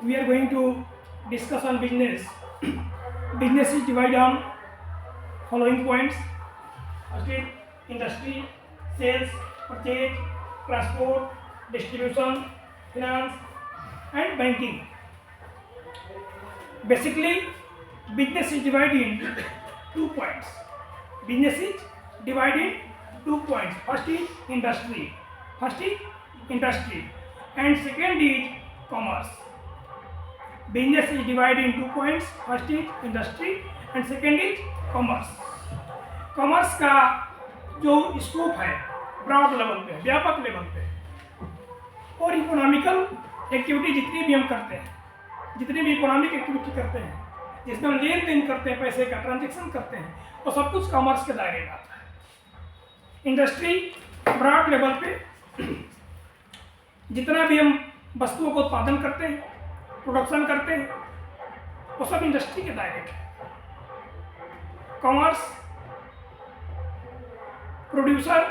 we are going to discuss on business. Business is divided on following points. First is industry, sales, purchase, transport, distribution, finance, and banking. Basically, business is divided in 2 points. Business is divided in 2 points. First is industry. And second is commerce. Business is divided in 2 points. First is industry and second is commerce. Commerce का जो scope है broad level पे, व्यापक level पे, और economical activity जितनी भी हम करते हैं, जितनी भी इकोनॉमिक एक्टिविटी करते हैं जिसमें हम लेन देन करते हैं, पैसे का ट्रांजेक्शन करते हैं, वो सब कुछ कॉमर्स के दायरे में आता है। इंडस्ट्री ब्रॉड लेवल पे जितना भी हम वस्तुओं को उत्पादन करते हैं, प्रोडक्शन करते हैं, वो सब इंडस्ट्री के दायरे में। कॉमर्स प्रोड्यूसर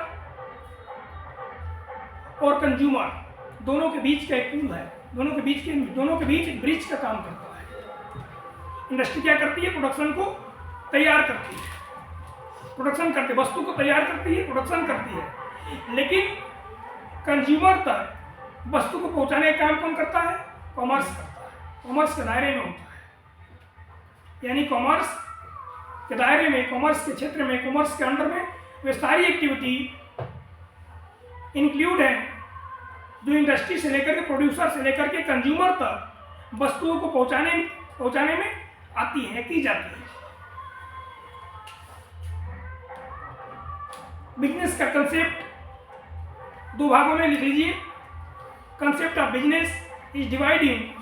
और कंज्यूमर दोनों के बीच का एक पुल है, दोनों के बीच एक ब्रिज का काम करता है। इंडस्ट्री क्या करती है? प्रोडक्शन को तैयार करती है, वस्तु को तैयार करती है, प्रोडक्शन करती है, लेकिन कंज्यूमर तक वस्तु को पहुंचाने का काम कौन करता है? कॉमर्स करता है। कॉमर्स के दायरे में होता है, यानी कॉमर्स के दायरे में, कॉमर्स के क्षेत्र में, कॉमर्स के अंडर में वे सारी एक्टिविटी इंक्लूड है जो इंडस्ट्री से लेकर के, प्रोड्यूसर से लेकर के कंज्यूमर तक वस्तुओं को पहुंचाने में आती है, की जाती है। बिजनेस का कंसेप्ट 2 भागों में लिख लीजिए। Concept of business is divided in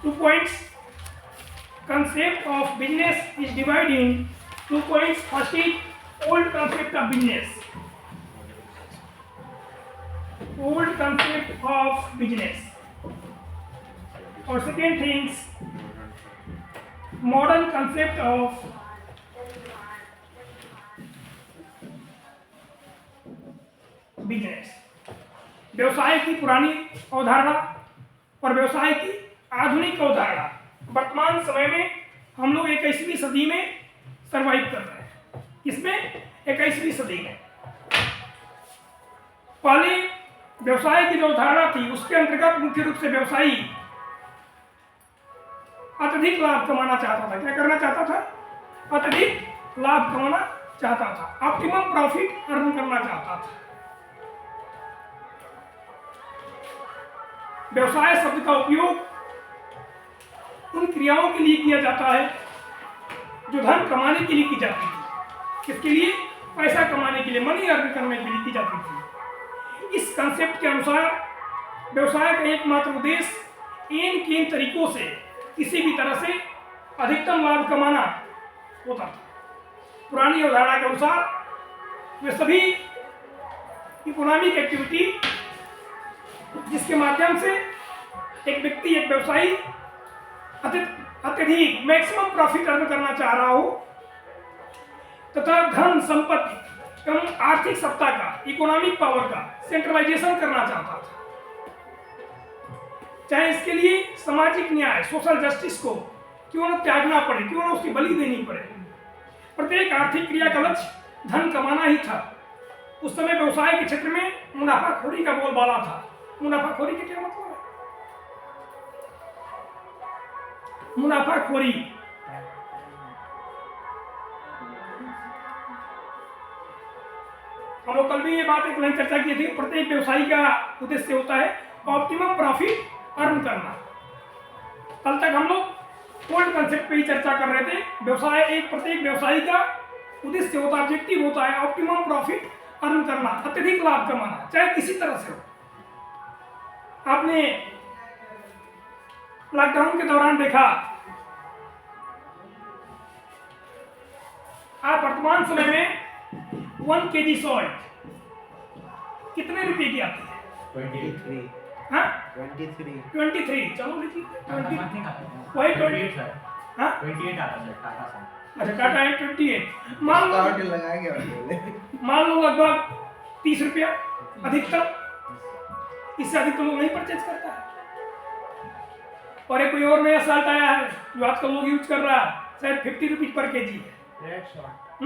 2 points. Concept of business is divided in 2 points. First is old concept of business. Old concept of business. Or second things, modern concept of business. व्यवसाय की पुरानी अवधारणा और व्यवसाय की आधुनिक अवधारणा। वर्तमान समय में हम लोग 21वीं सदी में सर्वाइव कर रहे हैं। इसमें 21वीं सदी में पहले व्यवसाय की जो धारणा थी उसके अंतर्गत मुख्य रूप से व्यवसायी अत्यधिक लाभ कमाना चाहता था। क्या करना चाहता था? अत्यधिक लाभ कमाना चाहता था, ऑप्टिमम प्रॉफिट अर्न करना चाहता था। व्यवसाय शब्द का उपयोग उन क्रियाओं के लिए किया जाता है जो धन कमाने के लिए की जाती थी। किसके लिए? पैसा कमाने के लिए, मनी अर्न करने के लिए की जाती थी। इस कंसेप्ट के अनुसार व्यवसाय का एकमात्र उद्देश्य इन तरीकों से किसी भी तरह से अधिकतम लाभ कमाना होता था। पुरानी अवधारणा के अनुसार वे सभी इकोनॉमिक एक्टिविटी जिसके माध्यम से एक व्यक्ति, एक व्यवसायी अत्यधिक मैक्सिमम प्रॉफिट अर्न करना चाह रहा हो तथा धन, संपत्ति, कम आर्थिक सत्ता का, इकोनॉमिक पावर का सेंट्रलाइजेशन करना चाहता था। चाहे इसके लिए सामाजिक न्याय, सोशल जस्टिस को क्यों न त्यागना पड़े, क्यों न उसकी बलि देनी पड़े। प्रत्येक आर्थिक क्रिया का लक्ष्य धन कमाना ही था। उस समय व्यवसाय के क्षेत्र में मुनाफाखोरी का बोलबाला था। मुनाफाखोरी का क्या मतलब है? मुनाफाखोरी हम लोग कल भी ये बात एक लाइन चर्चा की थी। प्रत्येक व्यवसायी का उद्देश्य होता है ऑप्टिमम प्रॉफिट अर्न करना। कल तक हम लोग ओल्ड कंसेप्ट पे ही चर्चा कर रहे थे। प्रत्येक व्यवसायी का उद्देश्य होता है, ऑब्जेक्टिव होता है ऑप्टिमम प्रॉफिट अर्न करना, अत्यधिक लाभ कमाना, चाहे किसी तरह से हो। आपने लॉकडाउन के दौरान देखा, आप वर्तमान समय में 1 kg सॉल्ट कितने रुपए की आती है? 23। हाँ 23। चलो लिखिए वही 28 है। हाँ 28 आता है टाटा से। अच्छा टाटा है 28। मान लो लगभग 30 रुपया अधिकतम। इससे अधिक तो लोग नहीं परचेज करता है। और एक कोई और नया साल्ट आया है जो आजकल लोग यूज कर रहा है, शायद 50 रुपीज पर केजी है। Red salt.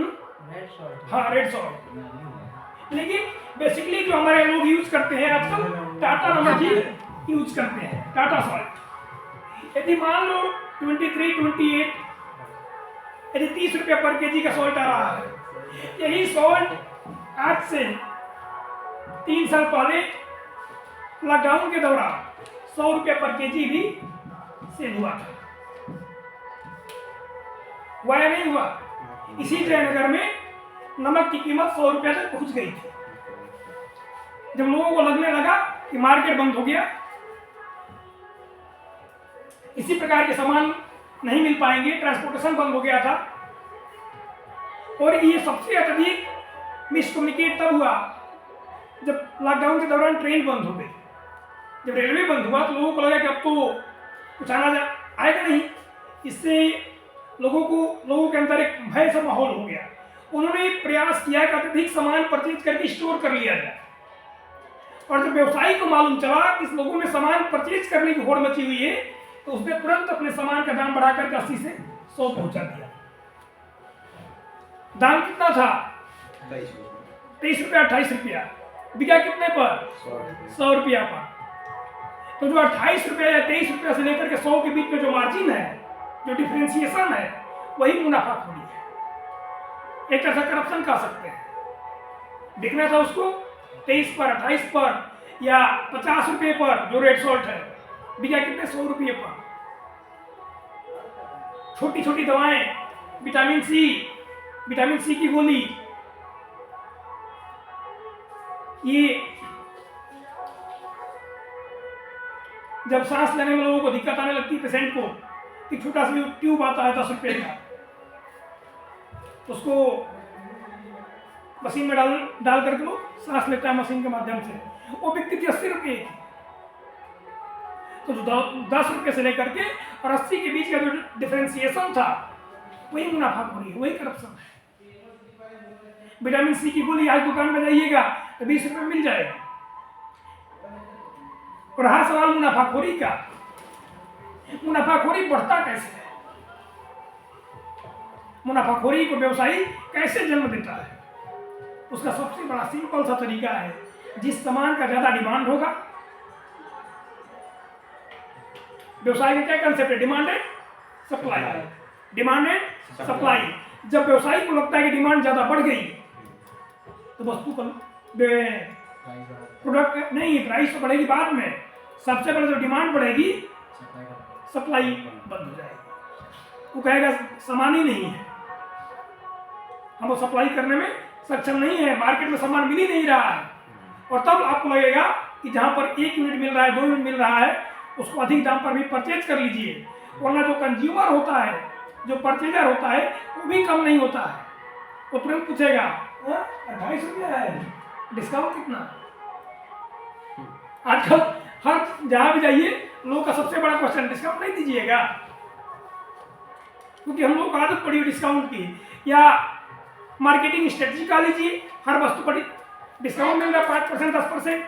Red salt. हाँ, रेड सॉल्ट। लेकिन बेसिकली जो हमारे लोग यूज करते हैं आजकल टाटा नमक ही यूज करते हैं, टाटा सॉल्ट। यदि मान लो 23, 28 यदि 30 रुपये पर केजी का सॉल्ट आ रहा है, यही सॉल्ट आज से 3 साल पहले लॉकडाउन के दौरान 100 रुपये पर केजी भी सेल हुआ था। हुआ या नहीं हुआ? इसी जयनगर में नमक की कीमत 100 रुपये तक पहुंच गई थी। जब लोगों को लगने लगा कि मार्केट बंद हो गया, इसी प्रकार के सामान नहीं मिल पाएंगे, ट्रांसपोर्टेशन बंद हो गया था, और ये सबसे अत्यधिक मिसकम्युनिकेट तब हुआ जब लॉकडाउन के दौरान ट्रेन बंद हो गई। जब रेलवे बंद हुआ तो लोगों को लगा कि अब तो कुछ आएगा नहीं। इससे लोगों के अंदर एक भय सा माहौल हो गया। उन्होंने प्रयास किया कि अत्यधिक सामान परचेज करके स्टोर कर लिया जाए, और जब व्यवसायी को मालूम चला कि इस लोगों में सामान परचेज करने की होड़ मची हुई है, तो उसने तुरंत अपने सामान का दाम बढ़ाकर 80 से 100 पहुंचा दिया। दाम कितना था? 23 रुपया, 28 रुपया। बिका कितने पर? 100 रुपया पर। तो जो 28 रुपया या 23 रुपया से लेकर के 100 के बीच में जो मार्जिन है, जो डिफरेंशिएशन है, वही मुनाफाखोरी है। एक तरह से करप्शन कह सकते हैं। बिकना था उसको 23 पर, 28 पर या 50 रुपये पर जो रेड सॉल्ट है, बिका कितने? 100 रुपये पर। छोटी छोटी दवाएं, विटामिन सी की गोली, ये जब सांस लेने में लोगों को दिक्कत आने लगती है, पेशेंट को, एक छोटा सा ट्यूब आता है 10 रुपये का, उसको मशीन में डाल करके लोग सांस लेता है मशीन के माध्यम से, वो बिकती थी 80 रुपये की। तो जो 10 रुपये से लेकर के और 80 के बीच का जो डिफरेंशिएशन था, वही मुनाफाखोरी है, वही करप्शन है। विटामिन सी की गोली आज दुकान में जाइएगा तो 20 रुपये मिल जाएगा। और रहा सवाल मुनाफाखोरी का, मुनाफाखोरी बढ़ता कैसे है? मुनाफाखोरी को व्यवसायी कैसे जन्म देता है? उसका सबसे बड़ा सिंपल सा तरीका है, जिस सामान का ज्यादा डिमांड होगा, व्यवसाय का क्या कंसेप्ट है? Demand and supply. Demand and supply. जब व्यवसायी को लगता है कि डिमांड ज्यादा बढ़ गई, तो वस्तु का प्रोडक्ट नहीं, प्राइस तो बढ़ेगी बाद में। सबसे पहले जो डिमांड बढ़ेगी, सप्लाई बंद हो जाएगी। वो कहेगा सामान ही नहीं है, हम वो सप्लाई करने में सक्षम नहीं है, मार्केट में सामान मिल ही नहीं रहा है। और तब आपको लगेगा कि जहां पर 1 यूनिट मिल रहा है, 2 यूनिट मिल रहा है, उसको अधिक दाम पर भी परचेज कर लीजिए। वरना जो कंज्यूमर होता है, जो परचेजर होता है, वो भी कम नहीं होता है। वो तुरंत पूछेगा 28 रुपया है, डिस्काउंट कितना? आजकल हर जहां भी जाइए, लोगों का सबसे बड़ा क्वेश्चन, डिस्काउंट नहीं दीजिएगा? क्योंकि हम लोग को आदत पड़ी डिस्काउंट की, या मार्केटिंग स्ट्रेटजी का लीजिए, हर वस्तु पर डिस्काउंट मिल रहा है 5%, 10%,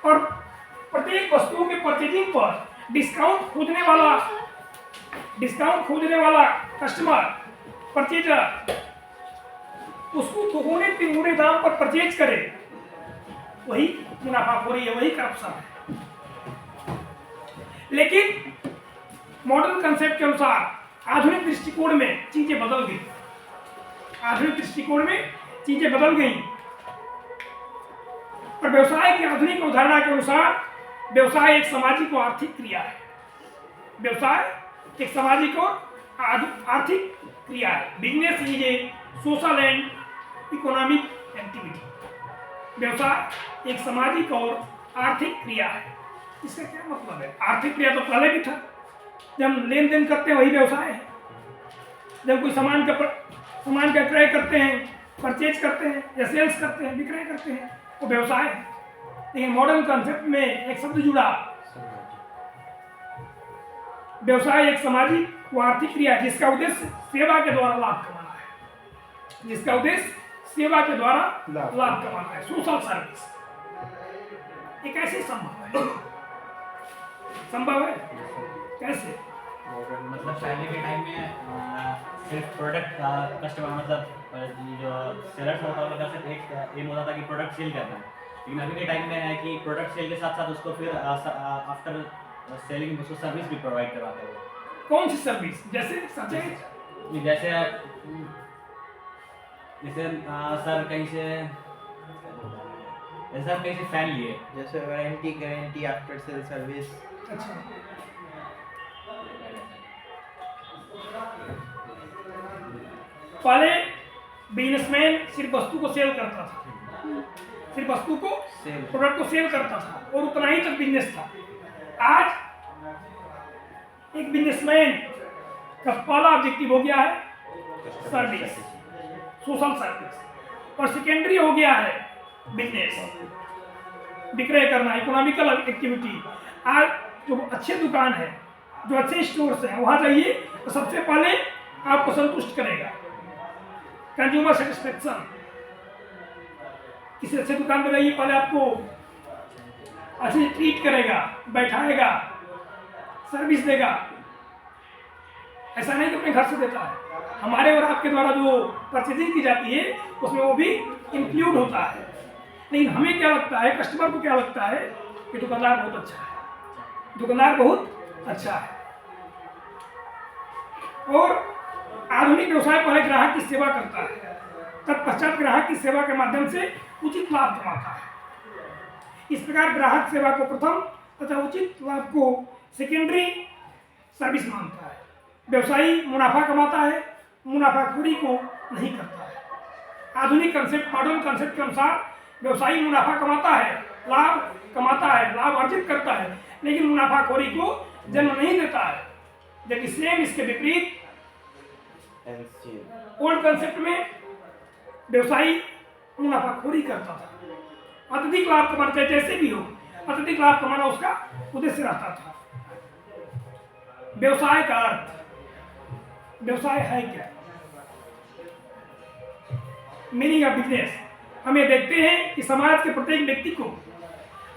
और प्रत्येक वस्तुओं के परचेजिंग पर डिस्काउंट खोजने वाला कस्टमर, परचेजर, उसको थोड़े दाम पर परचेज करे, वही मुनाफाखोरी है, वही करप्शन है। लेकिन मॉडर्न कंसेप्ट के अनुसार आधुनिक दृष्टिकोण में चीजें बदल गई। और व्यवसाय की आधुनिक अवधारणा के अनुसार व्यवसाय एक सामाजिक और आर्थिक क्रिया है। Business is a social and economic activity. व्यवसाय एक सामाजिक और आर्थिक क्रिया है। इसका क्या मतलब है? आर्थिक क्रिया तो पहले भी था, जब हम लेन देन करते हैं वही व्यवसाय है। जब कोई सामान का क्रय करते हैं, परचेज करते हैं या सेल्स करते हैं, विक्रय करते हैं, वो व्यवसाय है। लेकिन मॉडर्न कॉन्सेप्ट में एक शब्द जुड़ा, व्यवसाय एक सामाजिक व आर्थिक क्रिया है जिसका उद्देश्य सेवा के द्वारा लाभ कमाना है। Social service. ये कैसे संभव है? संभव है? कैसे? और मतलब पहले के टाइम में सिर्फ प्रोडक्ट कस्टमर मतलब जो सेलर्स होता है उनका सिर्फ एक एम होता था कि प्रोडक्ट सेल करना है, लेकिन अभी के टाइम में है कि प्रोडक्ट सेल के साथ साथ उसको फिर आफ्टर सेलिंग उसको सर्विस भी प्रोवाइड करवाते हैं। कौन सी सर्विस? जैसे सचे जैसे जैसे सर कहीं से जैसे आप कहीं से फैन लिए, जैसे warranty guarantee after sale service. अच्छा, पहले बिजनेसमैन सिर्फ वस्तु को सेल करता था, सिर्फ वस्तु को सेल प्रोडक्ट को सेल करता था और उतना ही तक बिजनेस था। आज एक बिजनेसमैन का पहला ऑब्जेक्टिव हो गया है सर्विस, सोशल सर्विस, और सेकेंडरी हो गया है बिजनेस, विक्रय करना, इकोनॉमिकल एक्टिविटी। आज जो अच्छे दुकान है, जो अच्छे स्टोर्स हैं, वहाँ जाइए तो सबसे पहले आपको संतुष्ट करेगा, कंज्यूमर सेटिस्फेक्शन। किसी अच्छे दुकान पर जाइए, पहले आपको अच्छे से ट्रीट करेगा, बैठाएगा, सर्विस देगा। ऐसा नहीं कि अपने घर से देता है, हमारे और आपके द्वारा जो परचेजिंग की जाती है उसमें वो भी इंक्लूड होता है। लेकिन हमें क्या लगता है, कस्टमर को क्या लगता है कि दुकानदार बहुत अच्छा है, दुकानदार बहुत अच्छा है। और आधुनिक व्यवसाय पहले ग्राहक की सेवा करता है, तत्पश्चात ग्राहक की सेवा के माध्यम से उचित लाभ कमाता है। इस प्रकार ग्राहक सेवा को प्रथम तथा उचित लाभ को सेकेंडरी सर्विस मानता है। व्यवसायी मुनाफा कमाता है, मुनाफाखोरी को नहीं करता है। आधुनिक कंसेप्ट, मॉडर्न कंसेप्ट के अनुसार व्यवसायी मुनाफा कमाता है, लाभ कमाता है, लाभ अर्जित करता है, लेकिन मुनाफाखोरी को जन्म नहीं देता है। जबकि सेम इसके विपरीत ओल्ड कंसेप्ट में व्यवसायी मुनाफाखोरी करता था, अत्यधिक लाभ कमाना, चाहे जैसे भी हो, अत्यधिक लाभ कमाना उसका उद्देश्य रहता था। व्यवसाय का अर्थ, व्यवसाय है क्या? Meaning of business. हम ये देखते हैं कि समाज के प्रत्येक व्यक्ति को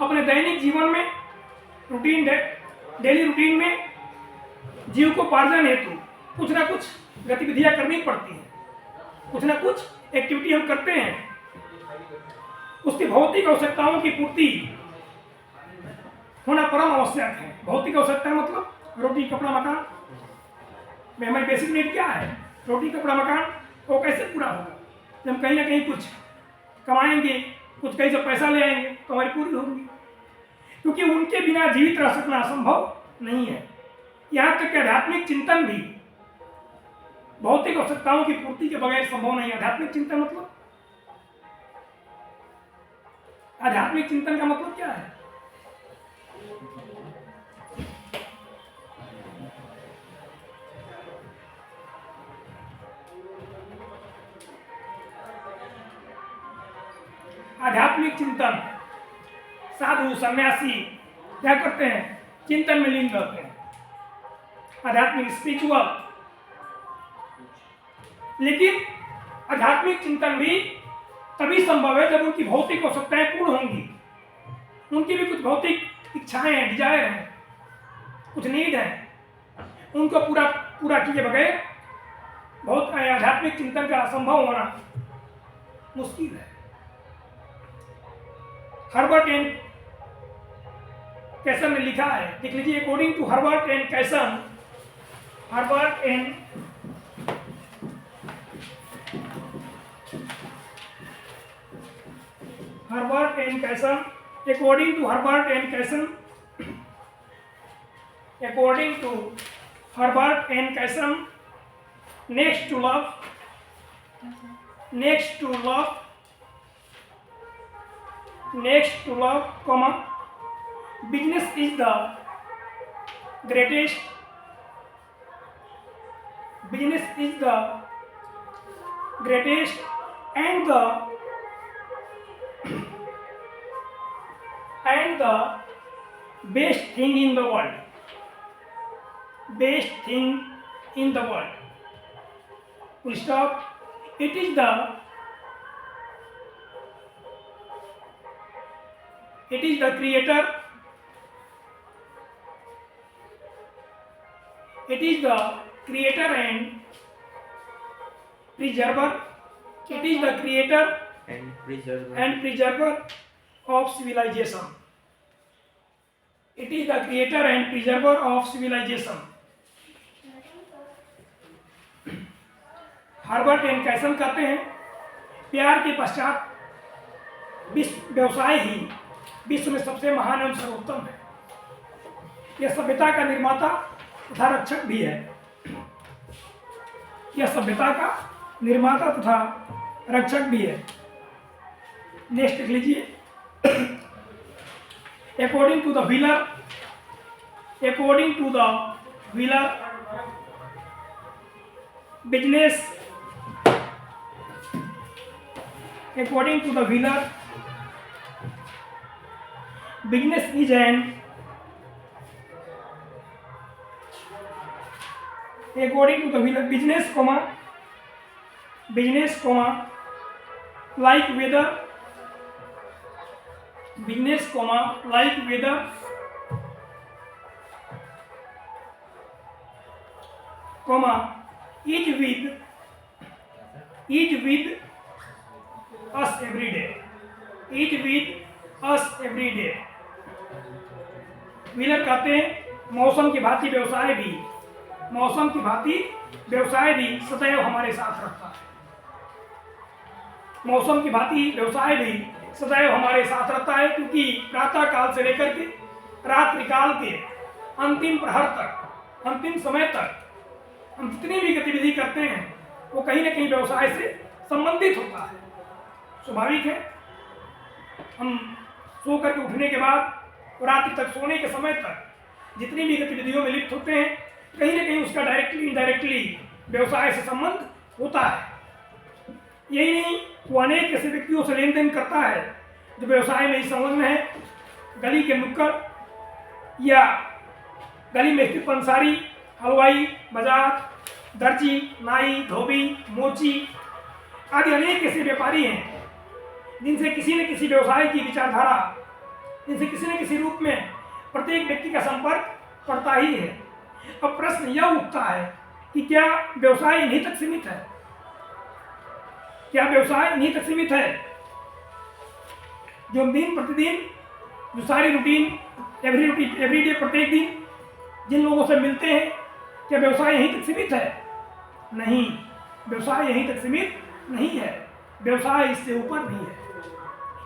अपने दैनिक जीवन में डेली रूटीन में जीविकोपार्जन हेतु कुछ ना कुछ गतिविधियां करनी पड़ती हैं, कुछ ना कुछ एक्टिविटी हम करते हैं। उसकी भौतिक आवश्यकताओं की पूर्ति होना परम आवश्यक है। भौतिक आवश्यकता मतलब रोटी, कपड़ा, मकान। हमारी बेसिक नीड क्या है? रोटी, कपड़ा, मकान। वो कैसे पूरा होगा? जब हम कहीं ना कहीं कुछ कमाएंगे, कुछ कहीं से पैसा ले आएंगे तो हमारी पूरी होगी, क्योंकि उनके बिना जीवित रह सकना असंभव नहीं है। यहाँ तक कि आध्यात्मिक चिंतन भी भौतिक आवश्यकताओं की पूर्ति के बगैर संभव नहीं है। आध्यात्मिक चिंतन मतलब, आध्यात्मिक चिंतन का मतलब क्या है? आध्यात्मिक चिंतन, साधु सन्यासी क्या करते हैं? चिंतन में लीन रहते हैं, आध्यात्मिक स्पिरिचुअल। लेकिन आध्यात्मिक चिंतन भी तभी संभव है जब उनकी भौतिक आवश्यकताएं पूर्ण होंगी। उनकी भी कुछ भौतिक इच्छाएं हैं, डिजायर हैं, कुछ नीड है, उनको पूरा किए बगैर बहुत आध्यात्मिक चिंतन का असंभव होना मुश्किल है। हर्बर्ट एन कैसन ने लिखा है, देख लीजिए। अकॉर्डिंग टू हर्बर्ट एन कैसन, हर्बर्ट एन कैसन, according to Herbert N. Casson, according to Herbert N. Casson, next to love, comma, business is the greatest, and the best thing in the world. Full stop. It is the creator It is the creator and preserver. It is the creator and preserve and preserver of civilization. It is the creator and preserver of civilization. हार्बर्ट and castle कहते हैं, प्यार के पश्चात विश्व व्यवसाय ही विश्व में सबसे महान एवं सर्वोत्तम है। यह सभ्यता का निर्माता तथा रक्षक भी है। यह सभ्यता का निर्माता तथा रक्षक भी है। नेक्स्ट लिख लीजिए। According to the Wheeler, according to the Wheeler business, according to the Wheeler, business is an, according to the Wheeler, business like weather, business like weather, is with us every day, is with us every day. Wheeler कहते हैं मौसम की भांति व्यवसाय भी, मौसम की भांति व्यवसाय भी सदैव हमारे साथ रहता है। मौसम की भांति व्यवसाय भी सदैव हमारे साथ रहता है, क्योंकि प्रातः काल से लेकर के रात्रि काल के अंतिम प्रहर तक, अंतिम समय तक हम जितनी भी गतिविधि करते हैं वो कहीं ना कहीं व्यवसाय से संबंधित होता है। स्वाभाविक है, हम सो करके उठने के बाद रात्रि तक सोने के समय तक जितनी भी गतिविधियों में लिप्त होते हैं, कहीं ना कहीं उसका डायरेक्टली इनडायरेक्टली व्यवसाय से संबंध होता है। यही नहीं, वो अनेक ऐसे व्यक्तियों से लेन देन करता है जो व्यवसाय में ही संलग्न है। गली के नुक्कड़ या गली में स्थित पंसारी, हलवाई, बाजार, दर्जी, नाई, धोबी, मोची आदि अनेक ऐसे व्यापारी हैं जिनसे किसी न किसी व्यवसाय की विचारधारा, जिनसे किसी न किसी रूप में प्रत्येक व्यक्ति का संपर्क पड़ता ही है। अब प्रश्न यह उठता है कि क्या व्यवसाय इन्हीं तक सीमित है? क्या व्यवसाय इन्हीं तक सीमित है? जो दिन प्रतिदिन, जो सारी रूटीन, एवरी डे, प्रत्येक दिन जिन लोगों से मिलते हैं, क्या व्यवसाय यहीं तक सीमित है? नहीं, व्यवसाय यहीं तक सीमित नहीं है। व्यवसाय इससे ऊपर भी है।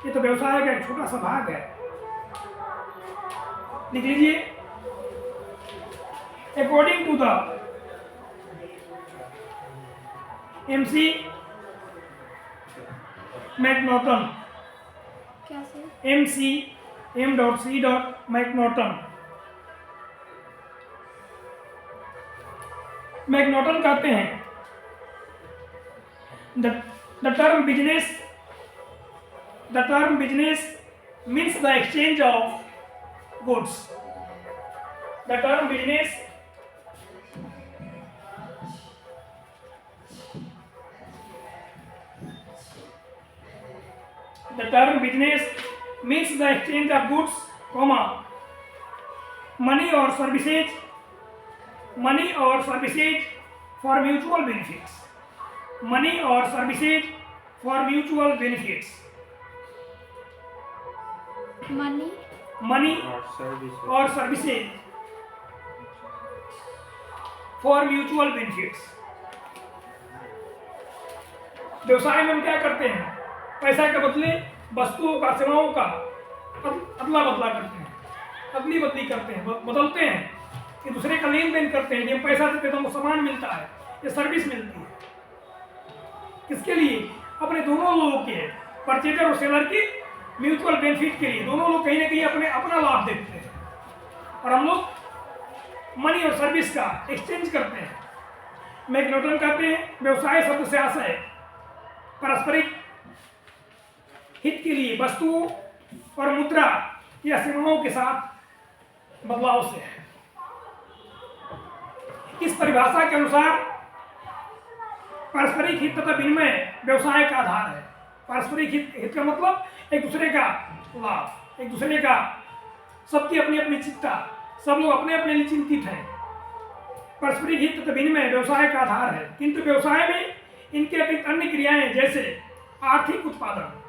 ये तो व्यवसाय का एक छोटा सा भाग है। लिख लीजिए। According to the MC McNaughton, MC M.C. McNaughton, McNaughton कहते हैं the term business means the exchange of goods. The term business means the exchange of goods, money or services for mutual benefits. Money or services for mutual benefits. Money or services for mutual benefits. व्यवसाय में हम क्या करते हैं? पैसा के बदले वस्तुओं का, सेवाओं का अदला बदला करते हैं, अदली बदली करते हैं, बदलते हैं, एक दूसरे का लेन देन करते हैं। जब पैसा देते हैं तो हमको सामान मिलता है, ये सर्विस मिलती है। किसके लिए? अपने दोनों लोगों के, परचेजर और सेलर की म्यूचुअल बेनिफिट के लिए। दोनों लोग कहीं ना कहीं अपना लाभ देखते हैं और हम लोग मनी और सर्विस का एक्सचेंज करते हैं। मैकनॉटन कहते हैं व्यवसाय शब्द से आशय पारस्परिक हित के लिए वस्तुओं और मुद्रा या सेवाओं के साथ बदलाव से है। इस परिभाषा के अनुसार पारस्परिक हित तथा विनिमय व्यवसाय का आधार है। पारस्परिक हित का मतलब एक दूसरे का लाभ, एक दूसरे का, सबकी अपनी अपनी चिंता, सब लोग अपने अपने लिए चिंतित हैं। पारस्परिक हित तथा विनिमय व्यवसाय का आधार है, किंतु व्यवसाय में इनके अतिरिक्त अन्य क्रियाएं जैसे आर्थिक उत्पादन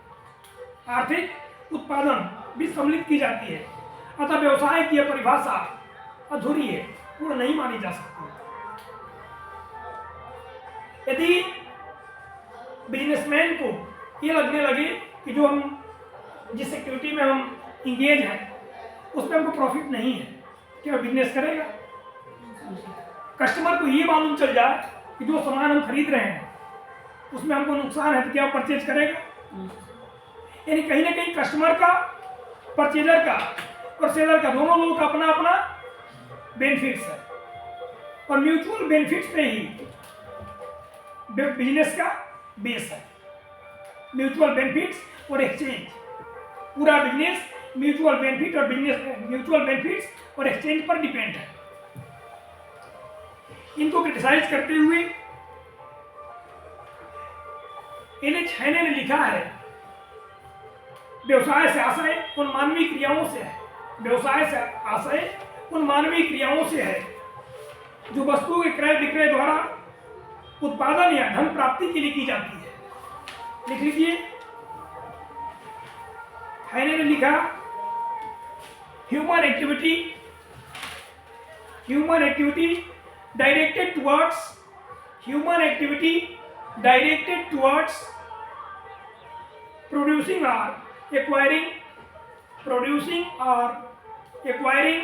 भी सम्मिलित की जाती है। अतः व्यवसाय की यह परिभाषा अधूरी है, पूर्ण नहीं मानी जा सकती। यदि बिजनेसमैन को ये लगने लगे कि जो हम जिस एक्टिविटी में हम इंगेज हैं उसमें हमको प्रॉफिट नहीं है, क्या बिजनेस करेगा? कस्टमर को ये मालूम चल जाए कि जो सामान हम खरीद रहे हैं उसमें हमको नुकसान है तो क्या परचेज करेगा? यानी कहीं ना कहीं कस्टमर का, परचेजर का और सेलर का, दोनों लोगों का अपना अपना बेनिफिट्स है और म्यूचुअल बेनिफिट्स पे ही बिजनेस का बेस है। म्यूचुअल बेनिफिट्स और एक्सचेंज, पूरा बिजनेस म्यूचुअल बेनिफिट्स और एक्सचेंज पर डिपेंड है। इनको क्रिटिसाइज करते हुए एल.एच. हैने ने लिखा है, व्यवसाय से आशय उन मानवीय क्रियाओं से है, व्यवसाय से आशय उन मानवीय क्रियाओं से है जो वस्तुओं के क्रय विक्रय द्वारा उत्पादन या धन प्राप्ति के लिए की जाती है। लिख लीजिए, हैने ने लिखा, human activity directed towards producing or acquiring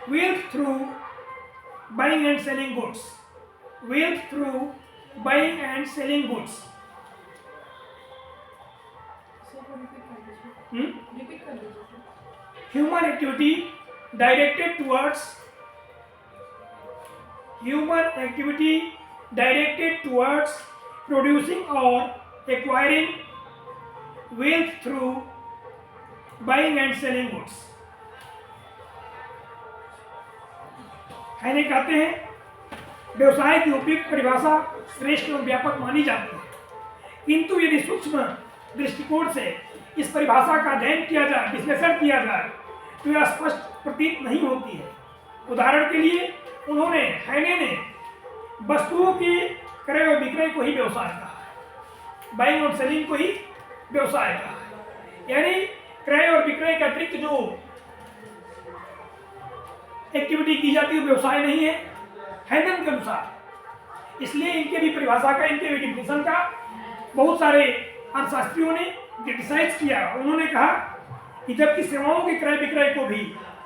wealth through buying and selling goods. Human activity directed towards producing or acquiring wealth through buying and selling goods. हैने कहते हैं, व्यवसाय की उपयुक्त परिभाषा श्रेष्ठ और व्यापक मानी जाती है, किंतु यदि सूक्ष्म दृष्टिकोण से इस परिभाषा का अध्ययन किया जाए, विश्लेषण किया जाए तो यह स्पष्ट प्रतीत नहीं होती है। उदाहरण के लिए हैने ने वस्तुओं के क्रय और विक्रय को ही व्यवसाय कहा है, बाइंग और सेलिंग को ही व्यवसाय कहा है। यानी क्रय और विक्रय के अतिरिक्त जो एक्टिविटी की जाती है वो व्यवसाय नहीं है हैने के अनुसार। इसलिए इनके भी परिभाषा का, इनके भी डिफिनेशन का बहुत सारे अर्थशास्त्रियों ने क्रिटिसाइज किया। उन्होंने कहा कि जबकि सेवाओं के क्रय विक्रय को भी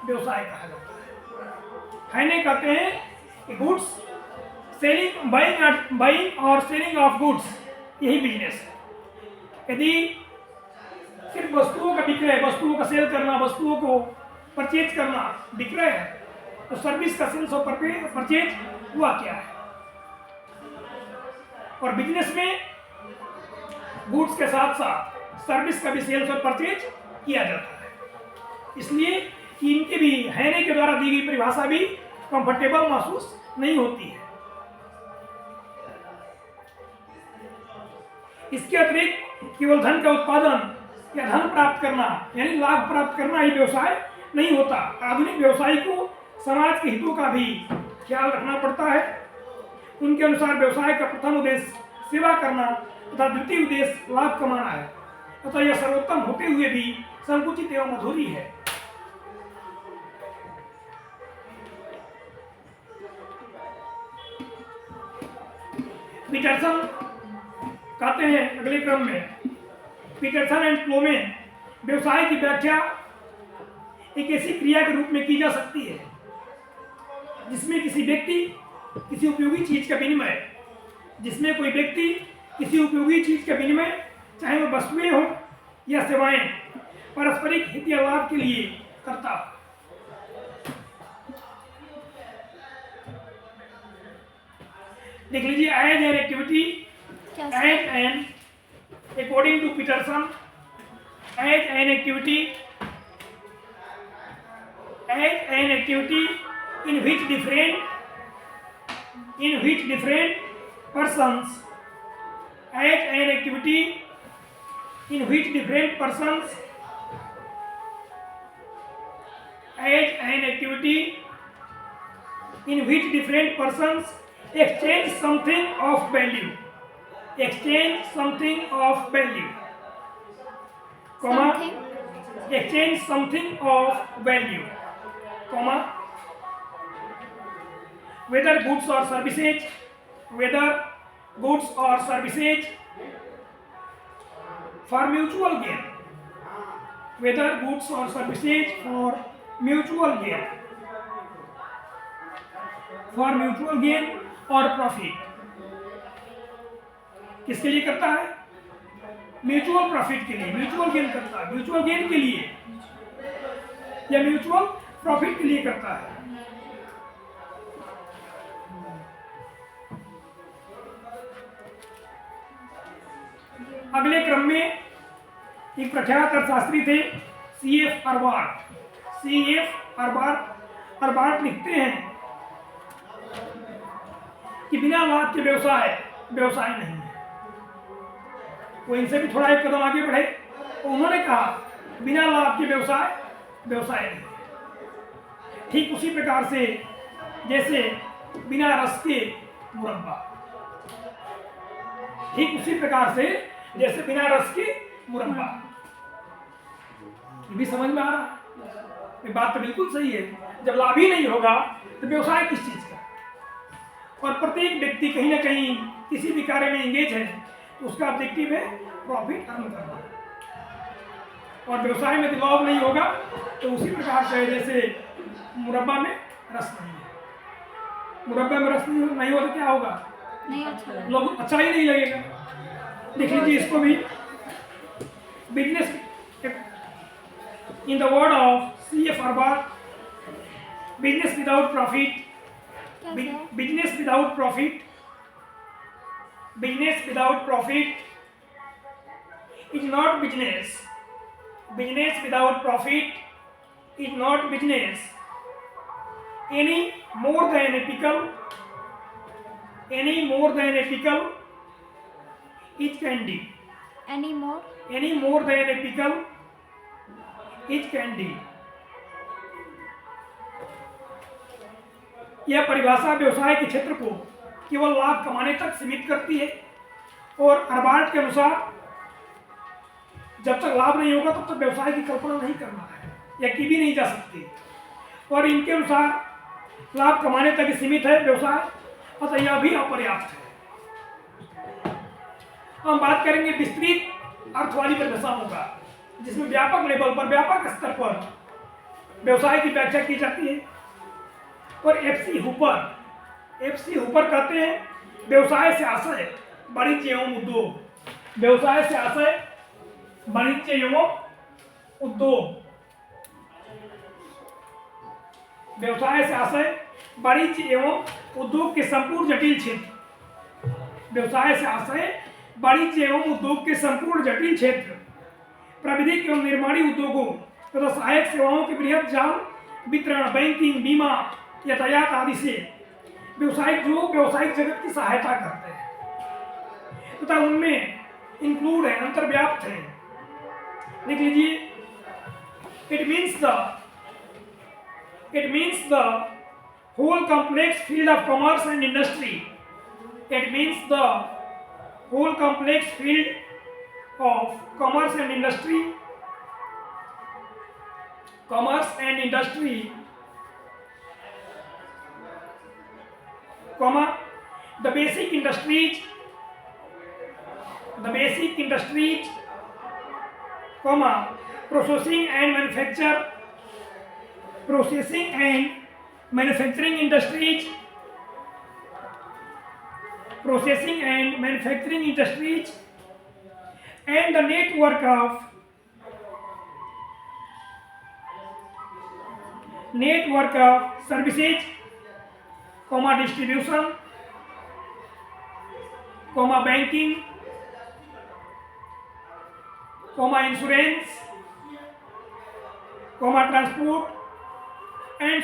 व्यवसाय कहा जाता है। हैने कहते हैं कि गुड्स सेलिंग, बाइंग और सेलिंग ऑफ गुड्स यही बिजनेस है। यदि सिर्फ वस्तुओं का विक्रय, वस्तुओं का सेल करना, वस्तुओं को परचेज करना विक्रय है, तो सर्विस का सेल्स और परचेज हुआ क्या है? और बिजनेस में गुड्स के साथ साथ सर्विस का भी सेल्स और परचेज किया जाता है। इसलिए कि इनके भी हैने के द्वारा दी गई परिभाषा भी कंफर्टेबल महसूस नहीं होती है। इसके अतिरिक्त केवल धन का उत्पादन या धन प्राप्त करना यानी लाभ प्राप्त करना ही व्यवसाय नहीं होता। आधुनिक व्यवसायी को समाज के हितों का भी ख्याल रखना पड़ता है। उनके अनुसार व्यवसाय का प्रथम उद्देश्य सेवा करना तथा द्वितीय उद्देश्य लाभ कमाना है, तथा यह सर्वोत्तम होते हुए भी संकुचित एवं अधूरी है। पीटरसन कहते हैं अगले क्रम में, पीटरसन एंड प्लोमेन, व्यवसाय की व्याख्या एक ऐसी क्रिया के रूप में की जा सकती है जिसमें किसी व्यक्ति किसी उपयोगी चीज का विनिमय, जिसमें कोई व्यक्ति किसी उपयोगी चीज का विनिमय, चाहे वह वस्तुएं हो या सेवाएं, पारस्परिक हित या लाभ के लिए करता हो। देख लीजिए, as an activity, as an, according to Peterson, as an activity in which different persons, as an activity in which different persons, as an activity in which different persons exchange something of value, exchange something of value, comma, Something. exchange something of value, comma, whether goods or services, whether goods or services for mutual gain, whether goods or services for mutual gain, for mutual gain or profit. किसके लिए करता है? Mutual profit के लिए, mutual gain करता है, mutual gain के लिए या म्यूचुअल प्रॉफिट के लिए करता है। अगले क्रम में एक प्रख्यात अर्थशास्त्री थे C.F. अर्बार्ट। C.F. अर्बार्ट लिखते हैं कि बिना लाभ के व्यवसाय नहीं है। वो इनसे भी थोड़ा एक कदम आगे बढ़े तो उन्होंने कहा बिना लाभ के व्यवसाय नहीं है। ठीक उसी प्रकार से जैसे बिना रस के मुरब्बा, ठीक उसी प्रकार से जैसे बिना रस के मुरब्बा। ये भी समझ में आ रहा है? ये बात तो बिल्कुल सही है। जब लाभ ही नहीं होगा तो व्यवसाय किस चीज का? और प्रत्येक व्यक्ति कहीं ना कहीं किसी भी कार्य में एंगेज है तो उसका ऑब्जेक्टिव है प्रॉफिट अर्न करना। और व्यवसाय में यदि लाभ नहीं होगा तो उसी प्रकार से जैसे मुरब्बा में रस नहीं है। मुरब्बा में रस नहीं हो तो क्या होगा? नहीं अच्छा लगा। लोग अच्छा ही नहीं लगेगा। देख लीजिए इसको भी, business in the world of C.F. अर्बार्ट, बिजनेस विदाउट प्रॉफिट, कैसे? Business without profit, business without profit is not business. Business without profit is not business any more than a pickle, any more than a pickle is candy, Any more? any more than a pickle is candy। यह परिभाषा व्यवसाय के क्षेत्र को केवल लाभ कमाने तक सीमित करती है और अर्बार्ट के अनुसार जब तक लाभ नहीं होगा तब तक व्यवसाय की कल्पना नहीं करना है या की भी नहीं जा सकती। और इनके अनुसार लाभ कमाने तक ही सीमित है व्यवसाय, अतः यह भी अपर्याप्त है। हम बात करेंगे विस्तृत अर्थ वाली परिभाषाओं का, जिसमें व्यापक लेवल पर, व्यापक स्तर पर व्यवसाय की व्याख्या की जाती है। और FC हुपर कहते हैं व्यवसाय से आशय वाणिज्य एवं उद्योग, व्यवसाय से आशय वाणिज्य एवं उद्योग, व्यवसाय से आशय वाणिज्य एवं उद्योग के संपूर्ण जटिल क्षेत्र, व्यवसाय से आशय वाणिज्य एवं उद्योग के संपूर्ण जटिल क्षेत्र, प्राविधिक एवं निर्माणी उद्योगों तथा सहायक सेवाओं के बृहद जाल, वितरण, बैंकिंग, बीमा, यातायात आदि से व्यवसायिक जगत की सहायता करते हैं तथा उनमें इंक्लूड है, अंतर्व्याप्त है। लिख लीजिए, it means the whole complex field of commerce and industry, it means the whole complex field of commerce and industry, comma, the basic industries, comma, processing and manufacturing industries, and the network of services, comma, distribution, comma, banking, comma, insurance, comma, transport, and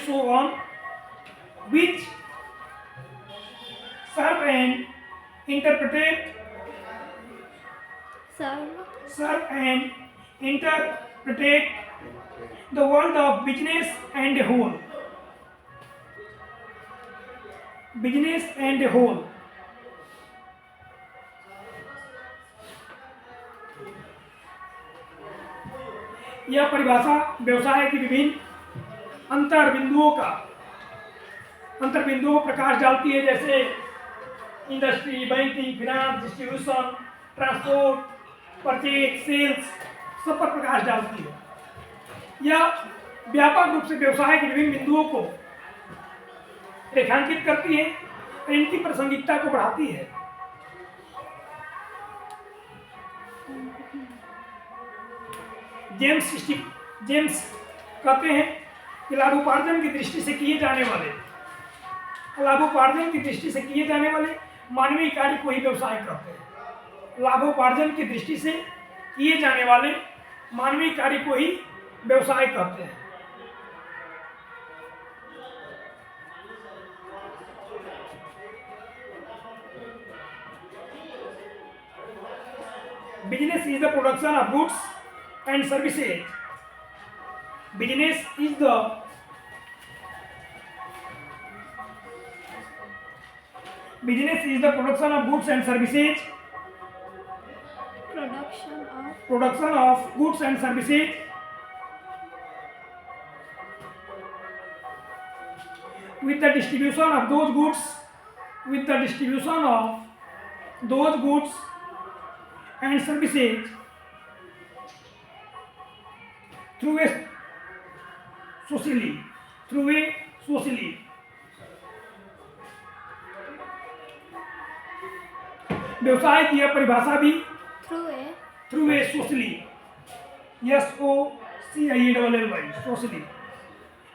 so on, which serve and interpret protect the world of business and whole. Business and whole. यह परिभाषा व्यवसाय की विभिन्न अंतर बिंदुओं को प्रकाश डालती है, जैसे industry, banking, finance, distribution, transport, purchase, sales, सब पर प्रकाश डालती है। यह व्यापक रूप से व्यवसाय के विभिन्न बिंदुओं को रेखांकित करती है और इनकी प्रासंगिकता को बढ़ाती है। जेम्स कहते हैं कि लाभोपार्जन की दृष्टि से किए जाने वाले मानवीय कार्य को ही व्यवसाय कहते हैं। लाभोपार्जन की दृष्टि से किए जाने वाले मानवीय कार्य को ही व्यवसाय कहते हैं। Business is the production of goods and services. Business is the production of goods and services. Production of goods and services. With the distribution of those goods and services through a socially. व्यवसाय की यह परिभाषा भी through a socially, SOCIELLY, socially,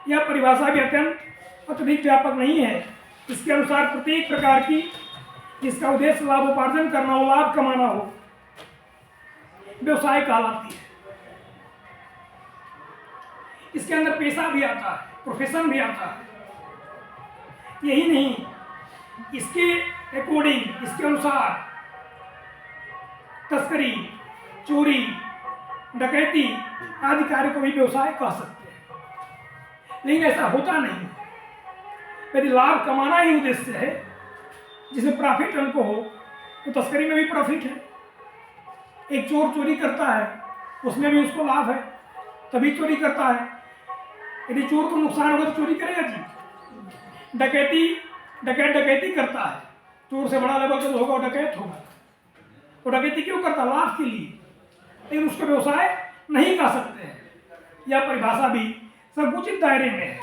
यह परिभाषा भी अत्यधिक व्यापक नहीं है। इसके अनुसार प्रत्येक प्रकार की जिसका उद्देश्य लाभोपार्जन करना हो, लाभ कमाना हो, व्यवसाय कहलाती है। इसके अंदर पेशा भी आता है, प्रोफेशन भी आता है। यही नहीं, इसके अकॉर्डिंग, इसके अनुसार तस्करी, चोरी, डकैती आदि कार्य को भी व्यवसाय कह सकते हैं। लेकिन ऐसा होता नहीं। यदि लाभ कमाना ही उद्देश्य है, जिसमें प्रॉफिट हमको हो, तो तस्करी में भी प्रॉफिट है। एक चोर चोरी करता है, उसमें भी उसको लाभ है, तभी चोरी करता है। यदि चोर को नुकसान होगा तो चोरी करेगा जी। डकैती करता है, चोर से बड़ा लेवल का जो होगा वो डकैत होगा। वो डकैती क्यों करता? लाभ के लिए। लेकिन उसको व्यवसाय नहीं कह सकते हैं। यह परिभाषा भी संकुचित दायरे में है।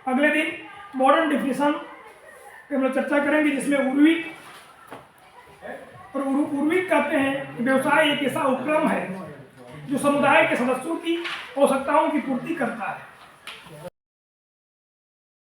अगले दिन मॉडर्न डिफिनेशन पे हम लोग चर्चा करेंगे, जिसमें उर्विक कहते हैं कि व्यवसाय एक ऐसा उपक्रम है जो समुदाय के सदस्यों की आवश्यकताओं की पूर्ति करता है।